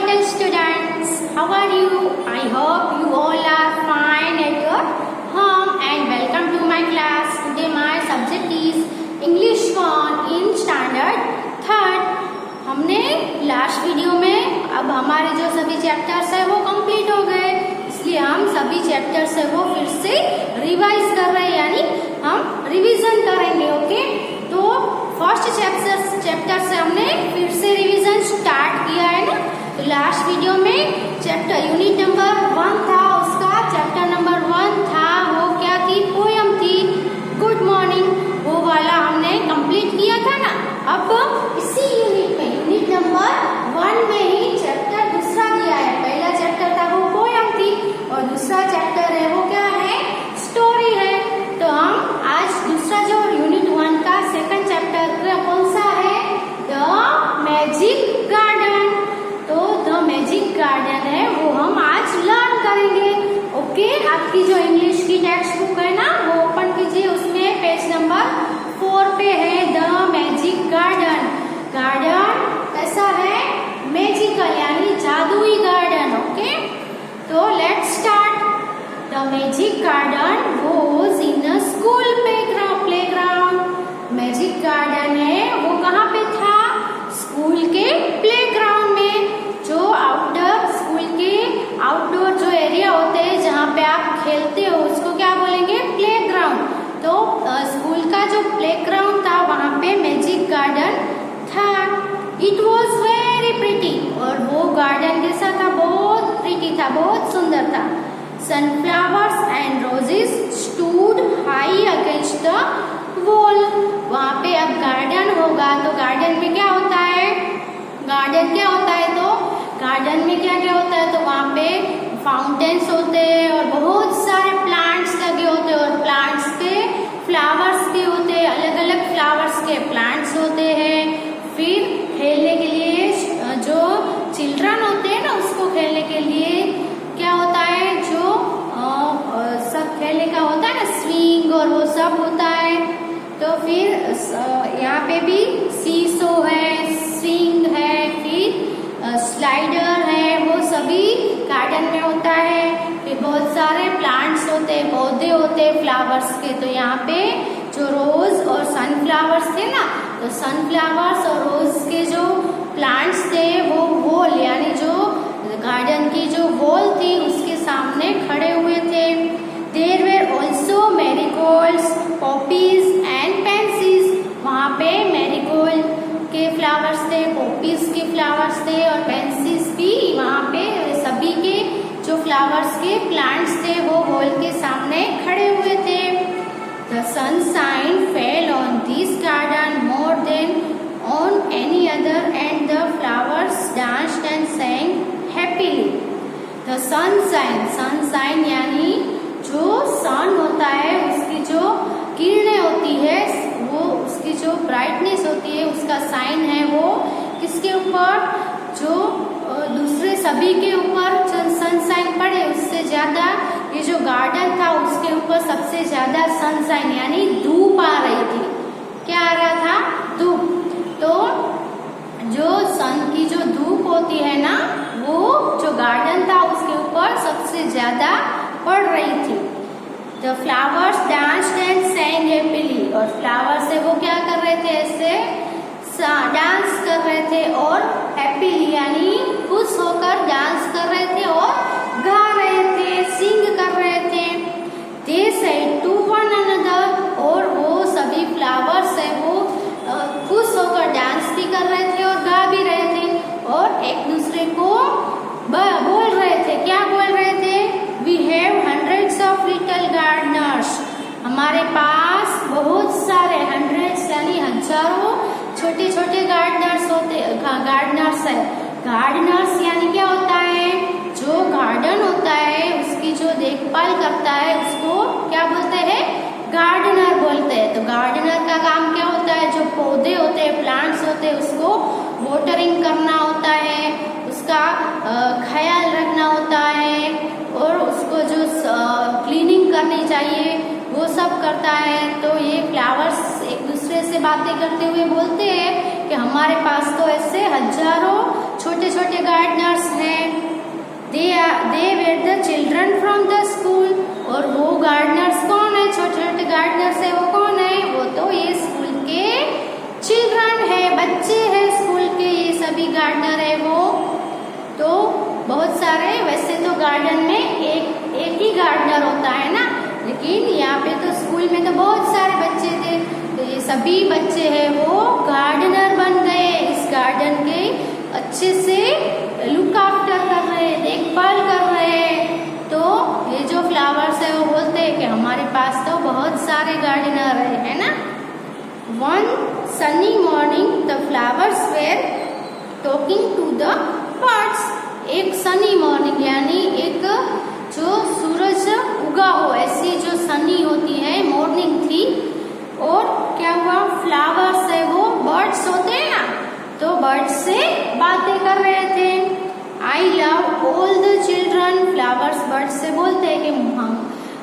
little students, how are you? I hope you all are fine at your home and welcome to my class. Today my subject is English 1 in standard 3rd. हमने last video में अब हमारे जो सभी chapters है वो complete हो गए, इसलिए हम सभी चैप्टर्स है वो फिर से रिवाइज कर रहे हैं, यानी हम रिवीजन करेंगे। ओके, तो फर्स्ट चैप्टर से हमने फिर से रिवीजन स्टार्ट किया है ना। तो लास्ट वीडियो में चैप्टर यूनिट नंबर 1 था, उसका चैप्टर नंबर 1 था, वो क्या थी, पोयम थी, गुड मॉर्निंग, वो वाला हमने कंप्लीट किया था ना। अब इसी यूनिट में यूनिट नंबर 1 में ही चैप्टर दूसरा दिया है। पहला चैप्टर था वो पोयम थी और दूसरा चैप्टर है वो क्या है, स्टोरी है। तो हम आज दूसरा जो यूनिट 1 का सेकंड चैप्टर कौन सा है, द मैजिक गार्डन। तो द मैजिक गार्डन है वो हम आज लर्न करेंगे। ओके, आपकी जो इंग्लिश की टेक्स्ट बुक है ना वो ओपन कीजिए, उसमें पेज नंबर 4 पे है द मैजिक गार्डन। गार्डन कैसा है, मैजिकल यानी जादुई गार्डन। ओके, तो let's start. The magic garden was in a school playground. Magic garden है वो कहाँ पे था, स्कूल के प्लेग्राउंड में। जो आउटडोर स्कूल के आउटडोर जो एरिया होते हैं जहाँ पे आप खेलते हो उसको क्या बोलेंगे, प्लेग्राउंड। तो स्कूल का जो प्लेग्राउंड था वहाँ पे मैजिक गार्डन था। इट वॉज वेरी प्रिटी, और वो गार्डन कैसा था, बहुत प्रिटी था, बहुत सुंदर था। Sunflowers and roses stood high against the wall. वहाँ पे अब गार्डन होगा तो गार्डन में क्या होता है, गार्डन क्या होता है, तो गार्डन में क्या क्या होता है, तो वहाँ पे फाउंटेन्स होते हैं और बहुत सारे प्लांट्स लगे होते हैं, और प्लांट्स पे फ्लावर्स भी होते हैं, अलग अलग फ्लावर्स के प्लांट्स होते हैं। फिर खेलने के लिए जो चिल्ड्रन होते हैं ना, उसको खेलने के लिए क्या होता है, जो सब खेलने का होता है ना, स्विंग और वो सब होता है। तो फिर यहाँ पे भी सीसो है, स्विंग है, फिर स्लाइडर है, वो सभी गार्डन में होता है। फिर बहुत सारे प्लांट्स होते हैं, पौधे होते हैं फ्लावर्स के। तो यहाँ पे जो रोज और सनफ्लावर्स थे ना, तो सनफ्लावर्स और रोज के जो प्लांट्स थे वो वॉल यानी जो गार्डन की जो वॉल थी उसके सामने खड़े हुए थे। There were also marigolds, poppies and pansies. वहाँ पे मैरीगोल्ड के फ्लावर्स थे, पॉपीज के फ्लावर्स थे और पेंसीज भी वहाँ पे, सभी के जो फ्लावर्स के प्लांट्स थे वो वॉल के सामने खड़े हुए थे। The sunshine fell on this garden more than on any other, and the flowers danced and sang happily. The sunshine यानी जो सन होता है उसकी जो किरणें होती है, वो उसकी जो ब्राइटनेस होती है उसका साइन है वो किसके ऊपर, जो दूसरे सभी के ऊपर सनशाइन पड़े उससे ज्यादा ये जो गार्डन था उसके ऊपर सबसे ज्यादा सनशाइन यानी धूप आ रही थी। क्या आ रहा था, धूप। तो जो सन की जो धूप होती है ना, वो जो गार्डन था उसके ऊपर सबसे ज्यादा पड़ रही थी। The flowers danced and sang happily, और फ्लावर्स से वो क्या कर रहे थे, ऐसे डांस कर रहे थे और हैप्पीली यानी खुश होकर डांस कर रहे थे और गा रहे थे, सिंग कर रहे थे। दे said to one another, और वो सभी फ्लावर्स है वो खुश होकर डांस भी कर रहे थे और गा भी रहे थे, और एक दूसरे को बोल रहे थे, क्या बोल रहे थे, we have hundreds of little gardeners. हमारे पास बहुत सारे, हंड्रेड्स यानी हजारों छोटे छोटे गार्डनर्स होते, गार्डनर्स है। गार्डनर्स यानी क्या होता है, जो गार्डन होता है उसकी जो देखभाल करता है उसको क्या बोलते हैं, गार्डनर बोलते हैं। तो गार्डनर का काम क्या होता है, जो पौधे होते हैं, प्लांट्स होते हैं, उसको वाटरिंग करना होता है, उसका ख्याल रखना होता है, और उसको जो क्लीनिंग करनी चाहिए वो सब करता है। तो ये फ्लावर्स एक दूसरे से बातें करते हुए बोलते हैं कि हमारे पास तो ऐसे हजारों छोटे छोटे Gardner's they were the children from the school. और वो गार्डनर्स कौन है, छोटे छोटे गार्डनर्स है वो कौन है, वो तो ये स्कूल के चिल्ड्रन है, बच्चे हैं स्कूल के, ये सभी गार्डनर है वो। तो बहुत सारे, वैसे तो गार्डन में एक ही गार्डनर होता है ना, लेकिन यहाँ पे तो स्कूल में तो बहुत सारे बच्चे थे, तो ये सभी बच्चे हैं वो गार्डनर बन गए। इस गार्डन के अच्छे से लुक आफ्टर कर रहे हैं, देखभाल कर रहे हैं। तो ये जो फ्लावर्स है वो बोलते हैं कि हमारे पास तो बहुत सारे गार्डनर है ना। One sunny morning the flowers were talking to the birds. एक सनी मॉर्निंग यानी एक जो सूरज उगा हो, ऐसी जो सनी होती है मॉर्निंग थी, और क्या हुआ, फ्लावर्स है वो बर्ड्स होते हैं ना, तो बर्ड्स से बातें कर रहे थे। I love all the children, flowers birds से बोलते हैं कि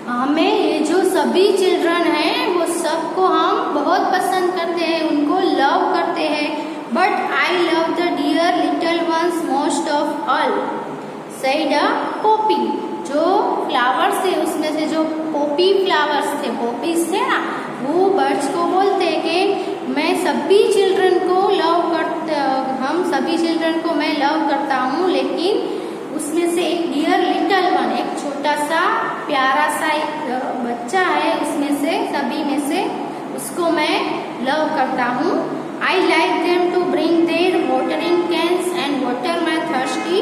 हमें ये जो सभी चिल्ड्रन हैं वो सबको हम बहुत पसंद करते हैं, उनको लव करते हैं। But I love the dear little ones most of all, said a poppy. जो फ्लावर्स थे उसमें से जो पोपी फ्लावर्स थे, पोपीज थे ना, वो बर्ड्स को बोलते हैं कि मैं सभी चिल्ड्रन को लव करता, हम सभी चिल्ड्रन को मैं लव करता हूँ, लेकिन उसमें से एक डियर लिटल वन, एक छोटा सा प्यारा सा एक बच्चा है उसमें से, सभी में से, उसको मैं लव करता हूँ। I like them to bring their watering cans and water my thirsty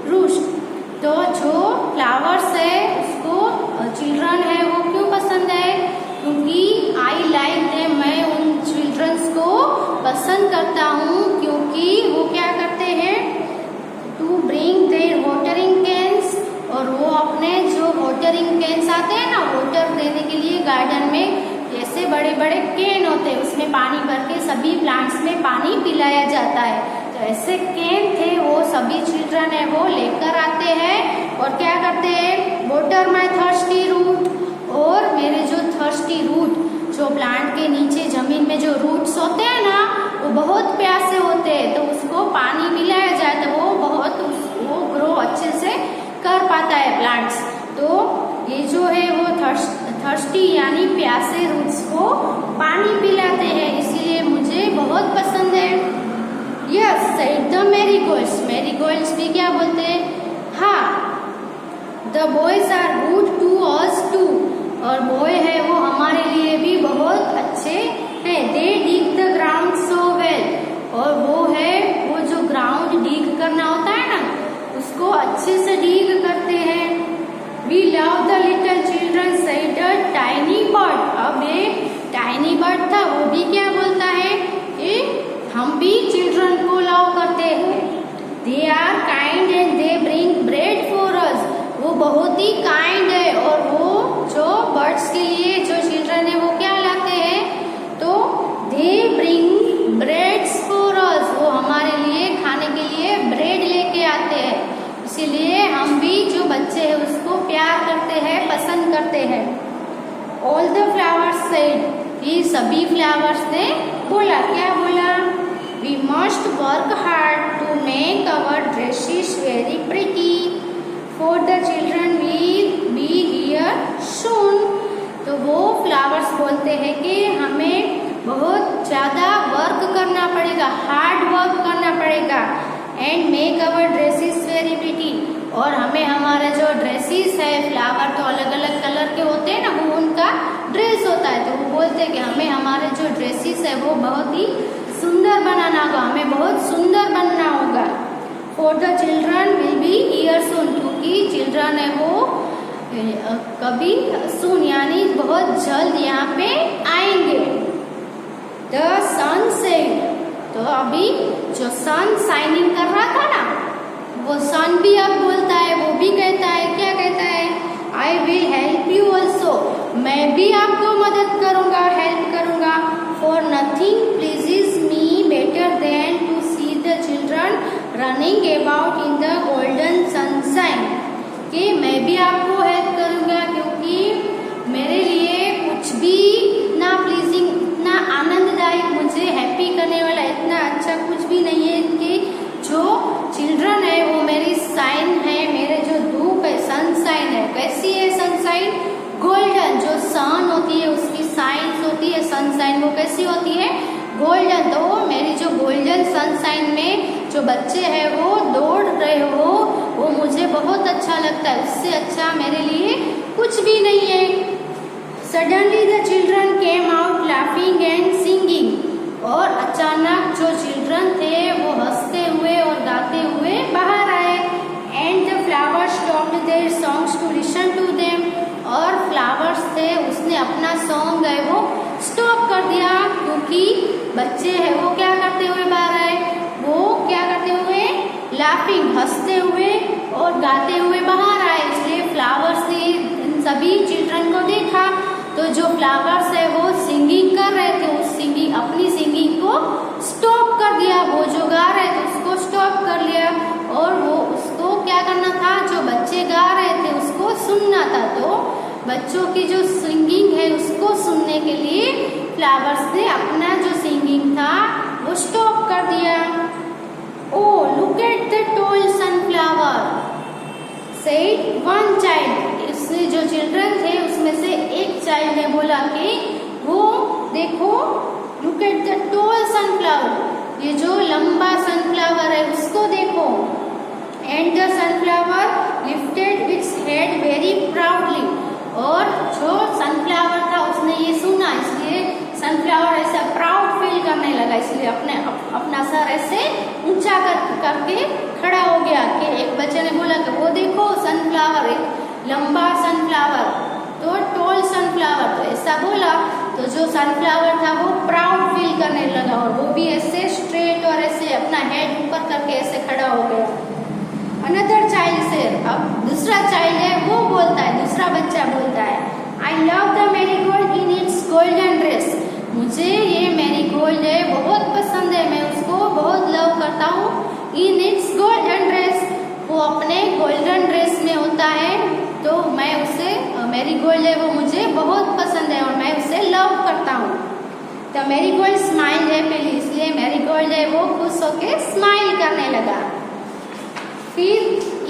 रूस्ट। तो जो फ्लावर्स है उसको चिल्ड्रन है वो क्यों पसंद है, क्योंकि आई लाइक देम, मैं उन चिल्ड्रंस को पसंद करता हूँ क्योंकि वो क्या करते हैं, to bring their watering cans, और वो अपने जो वाटरिंग कैन्स आते हैं ना वाटर देने के लिए गार्डन में, जैसे बड़े बड़े कैन होते हैं उसमें पानी भर के सभी प्लांट्स में पानी पिलाया जाता है, तो ऐसे कैन थे वो सभी चिल्ड्रन है वो लेकर आते हैं और क्या करते हैं, वाटर माय थर्स्टी रूट, और मेरे जो थर्स्टी रूट, जो प्लांट के नीचे जमीन में जो रूट्स होते हैं ना वो बहुत प्यासे होते हैं, तो उसको पानी मिलाया जाए तो वो बहुत वो ग्रो अच्छे से कर पाता है प्लांट्स। तो ये जो है वो थर्स्टी यानी प्यासे रूट्स को पानी पिलाते हैं, इसीलिए मुझे बहुत पसंद है। Yes said the marigolds, marigolds भी क्या बोलते हैं, हाँ, the boys are good to us too, और बॉय है वो हमारे लिए भी बहुत अच्छे हैं। They dig the ground so well, और वो है वो जो ग्राउंड डिग करना होता है ना उसको अच्छे से डिग करते हैं। We love the little children said a tiny bird, अब ये टाइनी बर्ड था वो भी क्या बोलता है कि हम भी चिल्ड्रन को लव करते हैं। They are kind and they bring bread for us, वो बहुत ही काइंड है, और वो जो बर्ड्स के लिए जो चिल्ड्रन है वो क्या लाते हैं, तो they bring breads for us, वो हमारे लिए खाने के लिए ब्रेड लेके आते हैं, इसीलिए हम भी जो बच्चे हैं उसको प्यार करते हैं, पसंद करते हैं। ऑल द फ्लावर्स सेड, ये सभी फ्लावर्स ने बोला, क्या बोला, we must work hard to make our dresses very pretty for the children will be here soon. तो वो फ्लावर्स बोलते हैं कि हमें बहुत ज़्यादा वर्क करना पड़ेगा, हार्ड वर्क करना पड़ेगा, and make our dresses very pretty, और हमें हमारे जो ड्रेसेस है, फ्लावर तो अलग अलग कलर के होते हैं ना, वो उनका ड्रेस होता है, तो वो बोलते हैं कि हमें हमारे जो ड्रेसेस है वो बहुत ही सुंदर बनाना होगा, हमें बहुत सुंदर बनना होगा। For the children will be here soon, क्योंकि चिल्ड्रन है वो कभी सून यानी बहुत जल्द यहाँ पे आएंगे। द सन सेड, तो अभी जो सन शाइनिंग कर रहा था ना वो सन भी अब बोलता है, वो भी कहता है, क्या कहता है, I will help you also, मैं भी आपको मदद करूँगा, हेल्प करूँगा। For nothing pleases me better than to see the children running about in the golden sunshine, कि मैं भी आपको हेल्प करूँगा क्योंकि मेरे लिए कुछ भी इतना प्लीजिंग, इतना आनंददायक, मुझे हैप्पी करने वाला इतना अच्छा कुछ भी नहीं है कि जो चिल्ड्रन है वो मेरी साइन है, मेरे जो धूप है, कैसी है सनशाइन? गोल्डन। जो सन होती है उसकी साइंस होती है सनशाइन, वो कैसी होती है? गोल्डन। तो मेरी जो गोल्डन सनशाइन में जो बच्चे हैं वो दौड़ रहे हो, वो मुझे बहुत अच्छा लगता है। उससे अच्छा मेरे लिए कुछ भी नहीं है। Suddenly the children came out laughing and singing. और अचानक जो चिल्ड्रन थे वो हंसते हुए और गाते हुए बाहर आए। And the flowers stopped their songs to listen to them. और फ्लावर्स थे, उसने अपना सॉन्ग है वो स्टॉप कर दिया, क्योंकि बच्चे हैं वो क्या करते हुए बाहर आए? वो क्या करते हुए? लाफिंग, हंसते हुए और गाते हुए बाहर आए। इसलिए फ्लावर्स ने इन सभी चिल्ड्रन को देखा, तो जो फ्लावर्स है वो सिंगिंग कर रहे थे, उस सिंगिंग अपनी सिंगिंग को स्टॉप कर दिया। वो जो गा रहे थे उसको स्टॉप कर लिया, और वो उसको क्या करना था? जो बच्चे गा रहे थे उसको सुनना था। तो बच्चों की जो सिंगिंग है उसको सुनने के लिए फ्लावर्स ने अपना जो सिंगिंग था वो स्टॉप कर दिया। Oh, look at the tall sunflower, said one child. इसमें जो चिल्ड्रन थे उसमें से एक चाइल्ड ने बोला कि वो देखो, look at the tall sunflower, ये जो लंबा सनफ्लावर है उसको देखो। And the sunflower lifted its head very proudly. और जो सनफ्लावर था उसने ये सुना, इसलिए सनफ्लावर ऐसा प्राउड फील करने लगा, इसलिए अपना सर ऐसे ऊंचा करके खड़ा हो गया। कि एक बच्चे ने बोला कि वो देखो सनफ्लावर, एक लंबा सनफ्लावर, तो टॉल सनफ्लावर, तो ऐसा बोला। तो जो सनफ्लावर था वो प्राउड फील करने लगा, और वो भी ऐसे स्ट्रेट और ऐसे अपना हेड ऊपर करके ऐसे खड़ा हो गया। अनदर चाइल्ड से, अब दूसरा चाइल्ड है वो बोलता है, दूसरा बच्चा बोलता है, आई love the marigold in its golden dress. मुझे ये मैरीगोल्ड है बहुत पसंद है, मैं उसको बहुत लव करता हूँ। इन इट्स गोल्डन ड्रेस, वो अपने गोल्डन ड्रेस में होता है, तो मैं उसे, मैरीगोल्ड है वो मुझे बहुत पसंद है और मैं उसे लव करता हूँ। द मैरीगोल्ड स्माइल हैप्पीली, इसलिए मैरीगोल्ड है वो खुश होके स्माइल करने लगा। फिर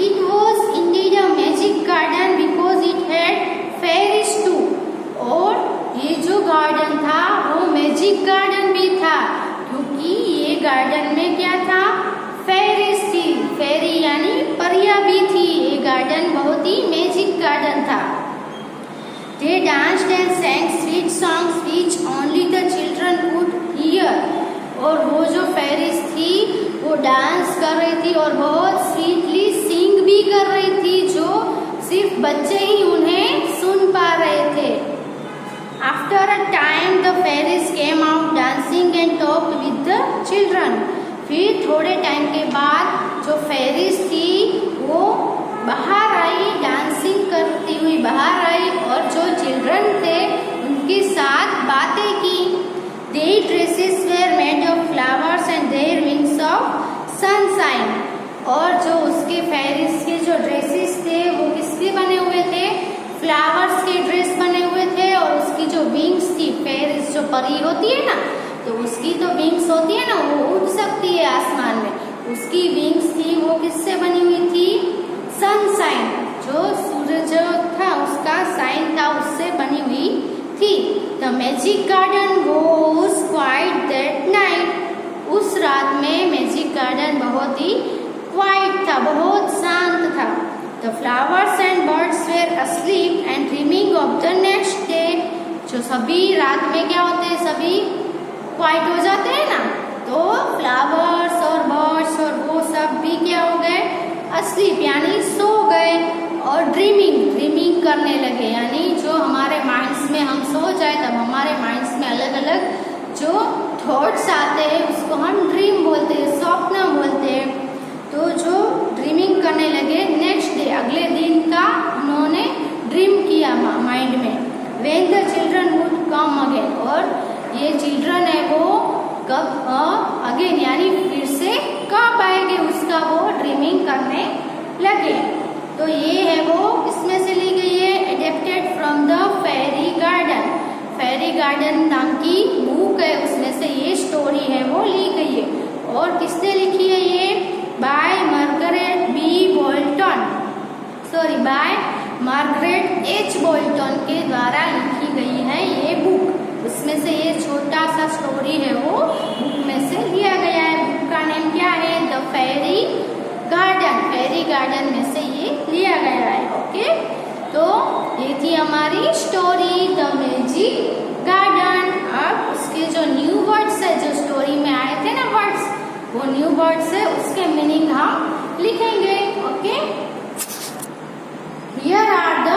it was indeed a magic garden because it had fairies too. और ये जो गार्डन था वो मैजिक गार्डन भी था, क्योंकि ये गार्डन में क्या था? फेरीज थी। फेरी यानी परियां भी थी। ये गार्डन बहुत ही मैजिक गार्डन था। They danced and sang sweet songs which only the children could hear. और वो जो फेरीज थी वो डांस कर रही थी और बहुत स्वीटली सिंग भी कर रही थी, जो सिर्फ बच्चे ही उन्हें सुन पा रहे थे। After a time the fairies came out dancing and talked with the children. फिर थोड़े टाइम के बाद जो फेरीज थी वो बाहर आई, डांसिंग करती हुई बाहर आई, और जो चिल्ड्रन थे उनके साथ बातें की। Their dresses were made of flowers and their wings of sunshine. और जो उसके फेरीज के जो ड्रेसेस थे वो किसके बने हुए थे? फ्लावर्स के ड्रेस बने हुए थे, और उसकी जो विंग्स थी, फेरीज जो परी होती है ना, तो उसकी तो विंग्स होती है ना, वो उड़ सकती है आसमान में, उसकी विंग्स थी वो किससे बनी हुई थी? सनशाइन, जो सूरज था उसका साइन था उससे बनी हुई थी। The magic garden was quite that night. उस रात में मैजिक गार्डन बहुत ही क्वाइट था, बहुत शांत था। The flowers and birds were asleep and dreaming of the next day. जो सभी रात में क्या होते हैं? सभी क्वाइट हो जाते हैं ना, तो फ्लावर्स और बर्ड्स और वो सब भी क्या हो गए? अस्लीप यानी सो गए, और ड्रीमिंग करने लगे। यानी जो हमारे माइंड्स में हम सो जाए तब हमारे माइंड्स में अलग अलग जो थॉट्स आते हैं उसको हम ड्रीम बोलते हैं, स्वप्न बोलते हैं। तो जो ड्रीमिंग करने लगे नेक्स्ट डे, अगले दिन का उन्होंने ड्रीम किया माइंड में। When the children would come again, और ये चिल्ड्रन है वो कब अगेन यानी फिर से कब आएंगे उसका वो ड्रीमिंग करने लगे। तो ये है वो इसमें से ली गई है, adapted from the fairy garden. Fairy garden नाम की बुक है, उसमें से ये स्टोरी है वो ली गई है। और किसने लिखी है ये? By Margaret B Bolton, by Margaret के द्वारा लिखी गई है ये बुक। उसमें से ये छोटा सा स्टोरी है वो बुक में से लिया गया है। बुक का नेम क्या है? The fairy garden. Fairy garden में से ये लिया गया है। ओके, तो ये थी हमारी स्टोरी द मैजिक गार्डन। अब उसके जो न्यू वर्ड्स है, जो स्टोरी में आए थे ना वर्ड्स, वो न्यू वर्ड्स है, उसके मीनिंग हम लिखेंगे। Okay, here are the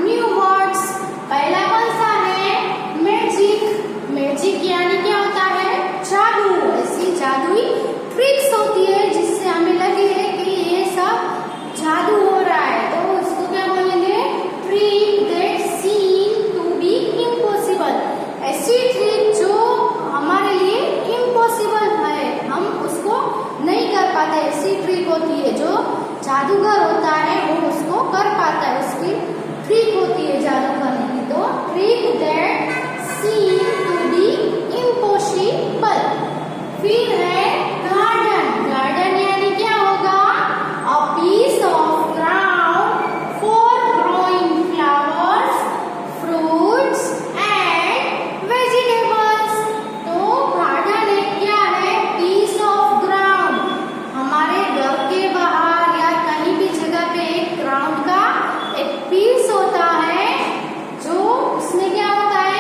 new words. पहला कौन सा है? मैजिक। मैजिक यानी क्या होता है? जादू। ऐसी जादुई ट्रिक्स होती है जिससे हमें लगे कि ये सब जादू हो रहा है, तो उसको क्या बोलेंगे? Trick that seem to be impossible. ऐसी ट्रिक जो हमारे लिए इम्पॉसिबल है, हम उसको नहीं कर पाते, ऐसी ट्रिक होती है। जो जादूगर होता है वो उसको कर पाता है, उसकी ट्रिक होती है जादू करने की। तो trick that seem to be impossible. फिर है गार्डन। गार्डन यानी क्या होगा? A piece of ground for growing flowers, fruits and vegetables. तो गार्डन एक क्या है? Piece of ground. हमारे घर के बाहर या कहीं भी जगह पे एक ग्राउंड का एक पीस होता है, जो उसमें क्या होता है?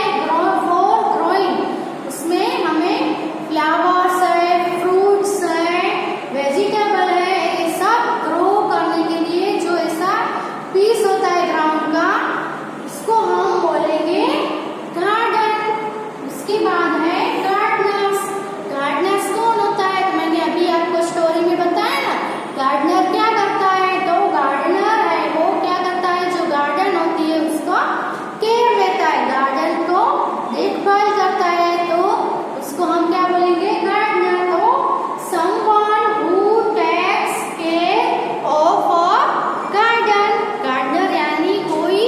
For growing. उसमें हमें फ्लावर्स है, फ्रूट्स है, वेजिटेबल है, ये सब ग्रो करने के लिए जो ऐसा पीस होता है ग्राउंड का, इसको हम बोलेंगे गार्डन। उसके बाद है गार्डनर्स। गार्डनर्स कौन होता है? तो मैंने अभी आपको स्टोरी में बताया ना, गार्डनर क्या करता है? तो गार्डनर है वो क्या करता है? जो गार्डन होती है उसका केयर लेता है, गार्डन को देखभाल करता है, तो उसको हम क्या बोलेंगे? गार्डनर। तो someone who takes care of a garden। Gardener यानी कोई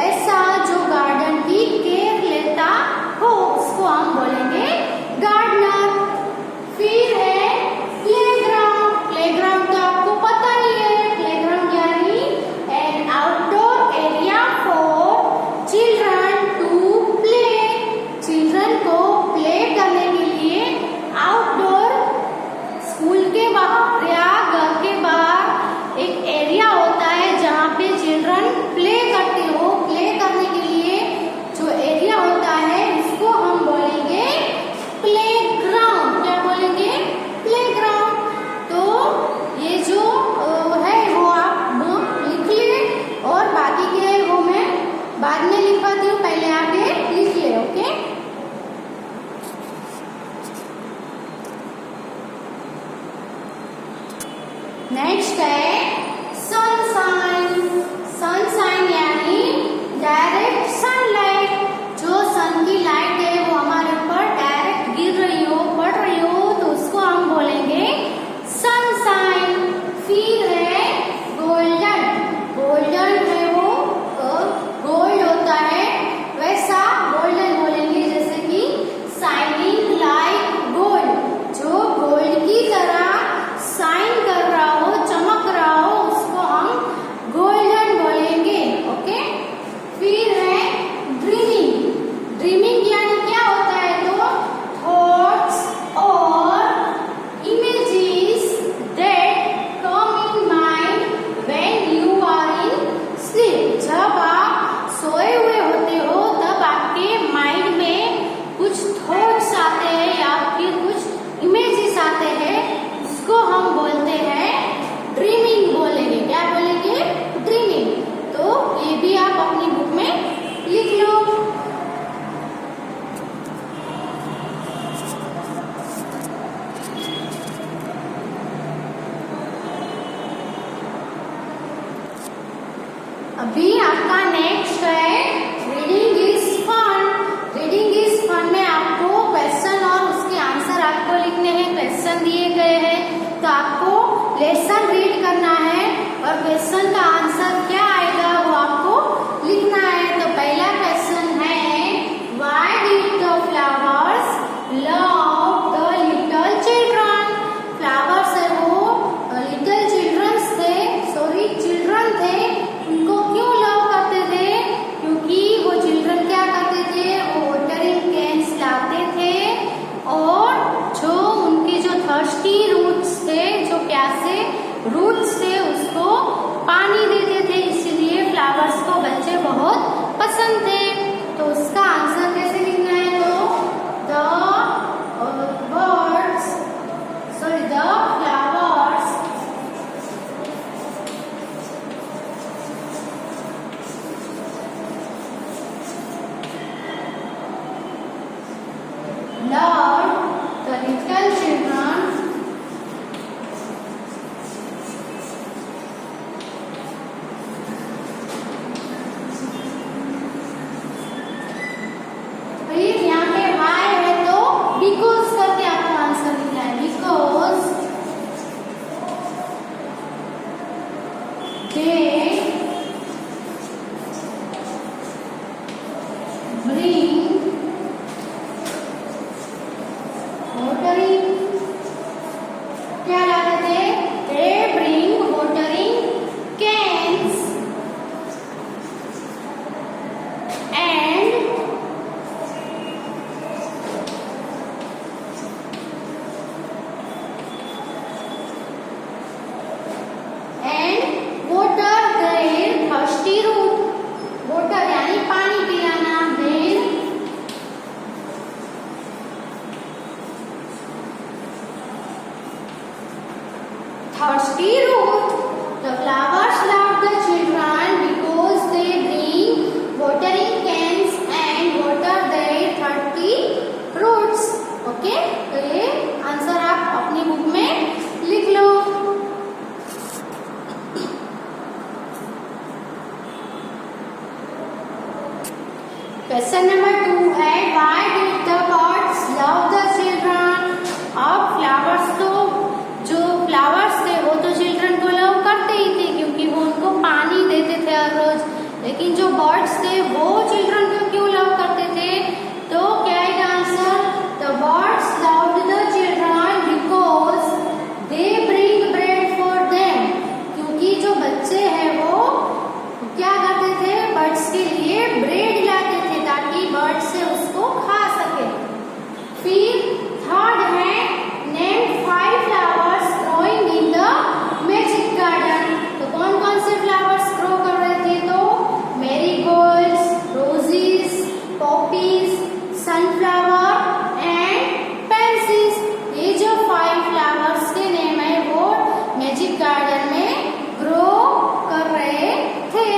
ऐसा जो गार्डन की केयर लेता हो, उसको हम बोलेंगे गार्डनर। फिर है प्लेग्राउंड। प्लेग्राउंड तो आपको पता ही है, प्लेग्राउंड यानी an outdoor area for children to play. Children को प्ले करने के लिए आउटडोर, स्कूल के बाहर या घर के बाहर एक एरिया होता है जहाँ पे चिल्ड्रन प्ले करते हो। प्ले करने के लिए जो एरिया होता है उसको हम बोलेंगे प्लेग्राउंड। क्या बोलेंगे? प्लेग्राउंड। तो ये जो है वो आप लिख लिए, और बाकी के है वो मैं बाद में लिखवाती हूँ, पहले आप ये लिख ले। ओके, नेक्स्ट है सनशाइन। सनशाइन यानी डायरेक्ट सनलाइट। जो सन की लाइट है वो हमारे ऊपर डायरेक्ट गिर रही हो, पड़ रही हो, तो उसको हम बोलेंगे सनशाइन। फिर है गोल्डन। गोल्डन है वो गोल्ड होता है, वैसा गोल्डन बोलेंगे, जैसे कि शाइनिंग लाइक गोल्ड। जो गोल्ड की तरह शाइन कर रहा हो, चमक रहा हो, उसको हम गोल्डन बोलेंगे। ओके, फिर है ड्रीमिंग। ड्रीमिंग यानी क्या होता है? तो थॉट्स और images that come in mind when you are in sleep. जब आप सोए हुए होते हो तब आपके माइंड में कुछ थॉट्स आते हैं या फिर कुछ इमेजेस आते हैं, उसको हम बोलते हैं ड्रीमिंग बोलेंगे। क्या बोलेंगे? ड्रीमिंग। तो ये भी आप अपनी बुक में लिख लो। अभी आपका नेक्स्ट है reading is fun. Reading is fun में आपको क्वेश्चन और उसके आंसर आपको लिखने हैं। क्वेश्चन दिए गए हैं तो आपको लेसन रीड करना है और क्वेश्चन का आंसर क्या आएगा वो आपको लिखना है। तो पहला क्वेश्चन है, why did the flowers love the little children. Flowers है वो लिटिल चिल्ड्रंस थे, चिल्ड्रन थे, उनको क्यों लव करते थे? क्योंकि वो रूट्स थे उसको पानी देते थे, इसलिए फ्लावर्स को बच्चे बहुत पसंद थे। तो उसका आंसर कैसे लिखना है? तो the birds sorry the flowers loved the little children यहाँ पे why है तो because करके आपको आंसर लिखना है। because they bring watering, क्या लाते थे? they bring watering cans and water their thirsty root, water यानी पानी पिलाना, then thirsty root. The flowers love the children because they bring watering cans and water their thirsty roots. Okay, तो ये answer आप अपनी book में लिख लो। Question number 2 है why did the birds love the children. अब फ्लावर्स तो जो फ्लावर्स थे वो तो चिल्ड्रन को लव करते ही थे क्योंकि वो उनको पानी देते थे हर रोज, लेकिन जो बर्ड्स थे वो चिल्ड्रन को क्यों लव करते थे? तो क्या है answer? The birds loved the children because they bring bread for them, क्योंकि जो बच्चे हैं वो क्या करते थे? बर्ड्स के लिए ब्रेड लाते थे ताकि बर्ड्स से उसको खा सके। फिर थर्ड है name 5 flowers growing in the magic garden. तो कौन कौन से फ्लावर्स ग्रो कर रहे थे? तो marigolds, roses, poppies, sunflower and pansies. ये जो 5 फ्लावर्स के नेम है वो मैजिक गार्डन में ग्रो कर रहे थे।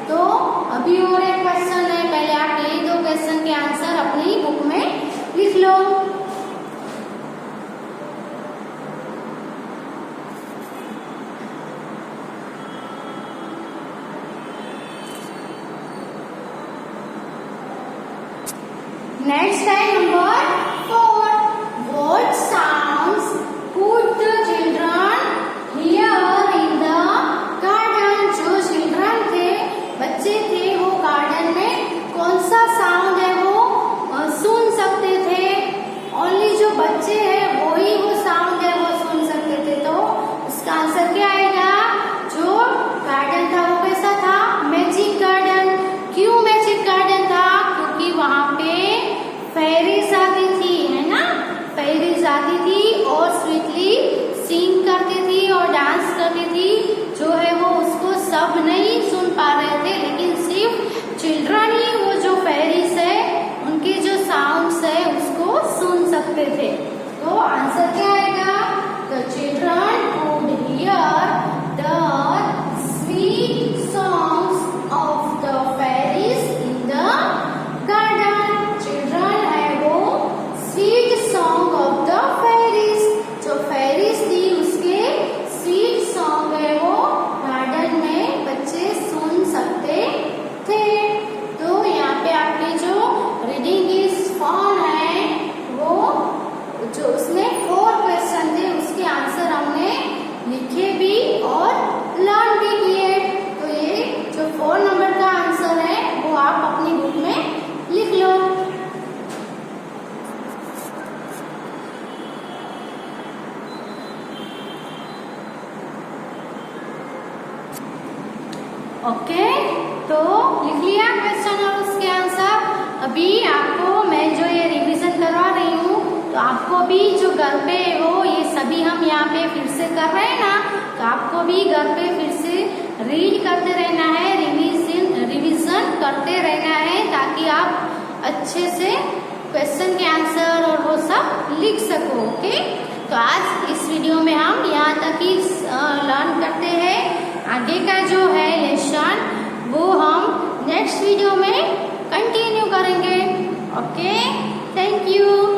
तो अभी और एक क्वेश्चन है, पहले आप ये 2 क्वेश्चन के आंसर अपनी बुक में लिख लो। नेक्स्ट है number 4, what sounds could the children hear in the garden। जो चिल्ड्रन थे, बच्चे थे, वो गार्डन में कौन सा साउंड है वो सुन सकते थे? ओनली जो बच्चे हैं वो ही वो साउंड है वो सुन सकते थे। तो उसका आंसर क्या आएगा? जो गार्डन था वो कैसा था? Magic garden. क्यों मैजिक गार्डन था? क्योंकि वहां पे फेरीज आती थी, है ना? फेरीज आती थी और स्वीटली सिंग करती थी और डांस करती थी। जो है वो उसको सब नहीं सुन पा रहे थे, लेकिन सिर्फ चिल्ड्रन ही वो जो फेरीज है उनके जो साउंड्स है उसको सुन सकते थे। तो आंसर क्या आएगा? The children could hear the sweet songs of the fairies in the garden. Children है वो sweet song of the fairies, जो फेरीज थी उसके स्वीट सॉन्ग है वो गार्डन में बच्चे सुन सकते थे। तो यहाँ पे आपके जो रीडिंग इज फन है वो जो उसमें 4 क्वेश्चन थे उसके आंसर हमने लिखे भी और लर्न भी किए। तो ये जो 4 नंबर का आंसर है वो आप अपनी बुक में लिख लो। ओके, तो लिख लिया क्वेश्चन और उसके आंसर। अभी आपको मैं जो ये रिवीजन करवा रही हूँ तो आपको भी जो घर पे वो ये सभी हम यहाँ पे फिर से कर रहे हैं ना, तो आपको भी घर पे फिर से रीड करते रहना है, रिवीजन करते रहना है, ताकि आप अच्छे से क्वेश्चन के आंसर और वो सब लिख सको। ओके, तो आज इस वीडियो में हम यहाँ तक ही लर्न करते हैं। आगे का जो है लेसन वो हम नेक्स्ट वीडियो में कंटिन्यू करेंगे। Okay, thank you.